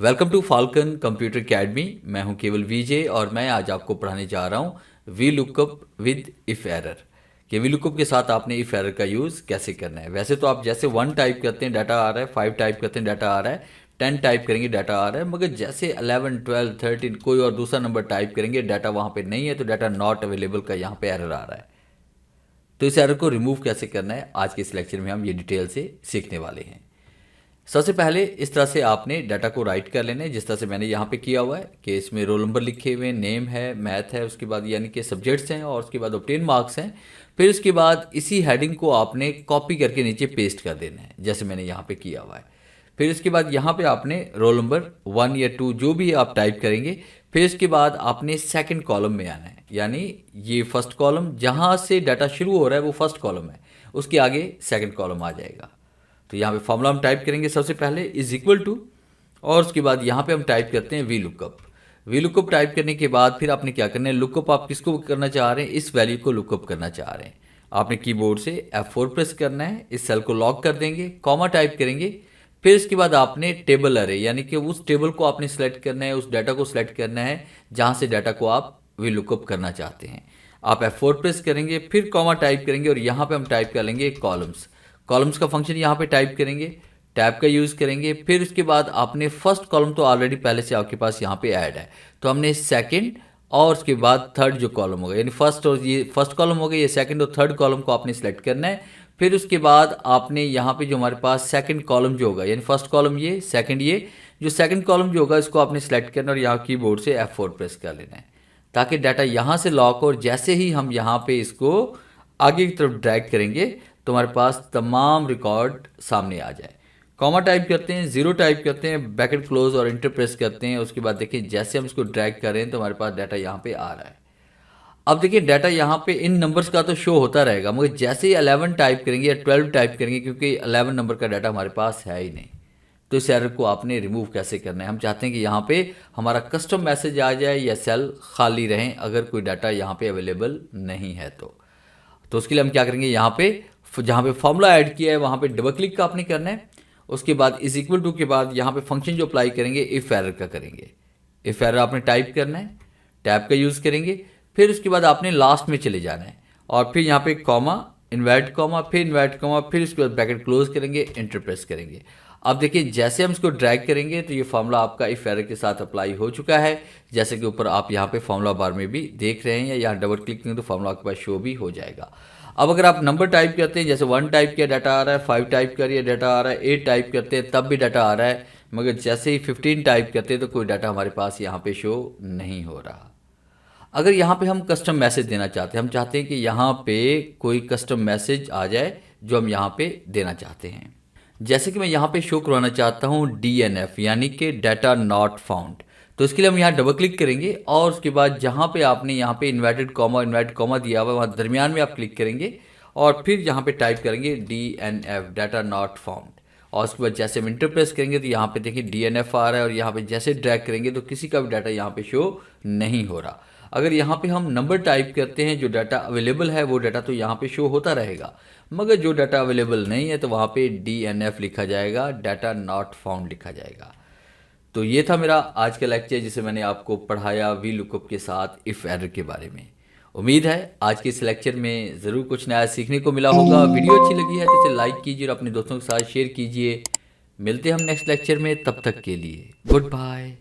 Welcome to Falcon computer academy. मैं हूं केवल विजय और मैं आज आपको पढ़ाने जा रहा हूं V lookup with if error कि वी लुकअप के साथ आपने इफ एरर का यूज़ कैसे करना है। वैसे तो आप जैसे 1 टाइप करते हैं डाटा आ रहा है, 5 टाइप करते हैं डाटा आ रहा है, 10 टाइप करेंगे डाटा आ रहा है, मगर जैसे 11, 12, 13 कोई और दूसरा नंबर टाइप करेंगे डाटा वहाँ पे नहीं है, तो डाटा नॉट अवेलेबल का यहाँ पे एरर आ रहा है। तो इस एरर को रिमूव कैसे करना है आज के इस लेक्चर में हम ये डिटेल से सीखने वाले हैं। सबसे पहले इस तरह से आपने डाटा को राइट कर लेना है जिस तरह से मैंने यहाँ पे किया हुआ है कि इसमें रोल नंबर लिखे हुए हैं, नेम है, मैथ है, उसके बाद यानी कि सब्जेक्ट्स हैं और उसके बाद ऑब्टेन मार्क्स हैं। फिर उसके बाद इसी हेडिंग को आपने कॉपी करके नीचे पेस्ट कर देना है जैसे मैंने यहाँ पे किया हुआ है। फिर उसके बाद यहाँ पे आपने रोल नंबर 1 या 2 जो भी आप टाइप करेंगे, फिर उसके बाद आपने सेकंड कॉलम में आना है, यानी ये फर्स्ट कॉलम जहाँ से डाटा शुरू हो रहा है वो फर्स्ट कॉलम है, उसके आगे सेकंड कॉलम आ जाएगा। तो यहाँ पे फॉर्मूला हम टाइप करेंगे सबसे पहले इज इक्वल टू, और उसके बाद यहाँ पे हम टाइप करते हैं V lookup. V lookup type करने के बाद फिर आपने क्या करना है, लुकअप आप किसको करना चाह रहे हैं, इस वैल्यू को लुकअप करना चाह रहे हैं। आपने कीबोर्ड से F4 प्रेस करना है, इस सेल को लॉक कर देंगे, कॉमा टाइप करेंगे, फिर इसके बाद आपने टेबल अरे यानी कि उस टेबल को आपने सेलेक्ट करना है, उस डाटा को सिलेक्ट करना है जहाँ से डाटा को आप वी लुकअप करना चाहते हैं। आप F4 प्रेस करेंगे, फिर कॉमा टाइप करेंगे और यहाँ पे हम टाइप कर लेंगे कॉलम्स। कॉलम्स का फंक्शन यहाँ पे टाइप करेंगे, टैब का यूज़ करेंगे। फिर उसके बाद आपने फर्स्ट कॉलम तो ऑलरेडी पहले से आपके पास यहाँ पे ऐड है, तो हमने सेकंड और उसके बाद थर्ड जो कॉलम होगा, यानी फर्स्ट और ये फर्स्ट कॉलम हो गया, ये सेकंड और थर्ड कॉलम को आपने सेलेक्ट करना है। फिर उसके बाद आपने यहाँ पे जो हमारे पास सेकंड कॉलम जो होगा, यानी फर्स्ट कॉलम ये, सेकंड ये, जो सेकंड कॉलम जो होगा इसको आपने सेलेक्ट करना और यहाँ कीबोर्ड से F4 प्रेस कर लेना है ताकि डाटा यहाँ से लॉक हो। और जैसे ही हम यहाँ पे इसको आगे की तरफ ड्रैग करेंगे तो हमारे पास तमाम रिकॉर्ड सामने आ जाए। कॉमा टाइप करते हैं, 0 टाइप करते हैं, ब्रैकेट क्लोज और इंटर प्रेस करते हैं। उसके बाद देखिए जैसे हम इसको ड्रैग करें तो हमारे पास डाटा यहाँ पे आ रहा है। अब देखिए डाटा यहाँ पे इन नंबर्स का तो शो होता रहेगा, मगर जैसे ही 11 टाइप करेंगे या 12 टाइप करेंगे, क्योंकि 11 नंबर का डाटा हमारे पास है ही नहीं, तो इस एरर को आपने रिमूव कैसे करना है। हम चाहते हैं कि यहाँ पे हमारा कस्टम मैसेज आ जाए या सेल खाली रहें अगर कोई डाटा यहाँ पे अवेलेबल नहीं है तो उसके लिए हम क्या करेंगे, यहाँ पे जहाँ पे फॉर्मूला ऐड किया है वहाँ पे डबल क्लिक का आपने करना है। उसके बाद इज इक्वल टू के बाद यहाँ पे फंक्शन जो अप्लाई करेंगे इफ एरर का करेंगे। इफ एरर आपने टाइप करना है, टैब का यूज़ करेंगे, फिर उसके बाद आपने लास्ट में चले जाना है और फिर यहाँ पे कॉमा, इन्वर्ट कॉमा, फिर इन्वर्ट कॉमा, फिर उसके बाद ब्रैकेट क्लोज करेंगे, इंटर प्रेस करेंगे। अब देखिए जैसे हम इसको ड्रैग करेंगे तो ये फॉर्मूला आपका इफ एरर के साथ अप्लाई हो चुका है, जैसे कि ऊपर आप यहाँ पे फॉर्मूला बार में भी देख रहे हैं, या यहाँ डबल क्लिक करेंगे तो फॉर्मूला आपके पास शो भी हो जाएगा। अब अगर आप नंबर टाइप करते हैं, जैसे 1 टाइप किया डाटा आ रहा है, 5 टाइप करिए डाटा आ रहा है, 8 टाइप करते हैं तब भी डाटा आ रहा है, मगर जैसे ही 15 टाइप करते हैं तो कोई डाटा हमारे पास यहाँ पे शो नहीं हो रहा। अगर यहाँ पे हम कस्टम मैसेज देना चाहते हैं, हम चाहते हैं कि यहाँ पे कोई कस्टम मैसेज आ जाए जो हम यहाँ पे देना चाहते हैं, जैसे कि मैं यहाँ पे शो करवाना चाहता हूँ DNF यानी कि डाटा नॉट फाउंड। तो इसके लिए हम यहाँ डबल क्लिक करेंगे और उसके बाद जहाँ पे आपने यहाँ पे इन्वर्टेड कॉमा दिया हुआ है वहाँ दरमियान में आप क्लिक करेंगे और फिर यहाँ पे टाइप करेंगे DNF डाटा नॉट फाउंड। और उसके बाद जैसे हम इंटर प्रेस करेंगे तो यहाँ पे देखिए DNF आ रहा है और यहाँ पे जैसे ड्रैग करेंगे तो किसी का भी डाटा यहाँ पे शो नहीं हो रहा। अगर यहाँ पे हम नंबर टाइप करते हैं, जो डाटा अवेलेबल है वो डाटा तो यहाँ पे शो होता रहेगा, मगर जो डाटा अवेलेबल नहीं है तो वहाँ पे DNF लिखा जाएगा, डाटा नॉट फाउंड लिखा जाएगा। तो ये था मेरा आज का लेक्चर जिसे मैंने आपको पढ़ाया वी लुकअप के साथ इफ़ एरर के बारे में। उम्मीद है आज के इस लेक्चर में ज़रूर कुछ नया सीखने को मिला होगा। वीडियो अच्छी लगी है तो इसे लाइक कीजिए और अपने दोस्तों के साथ शेयर कीजिए। मिलते हैं हम नेक्स्ट लेक्चर में, तब तक के लिए गुड बाय।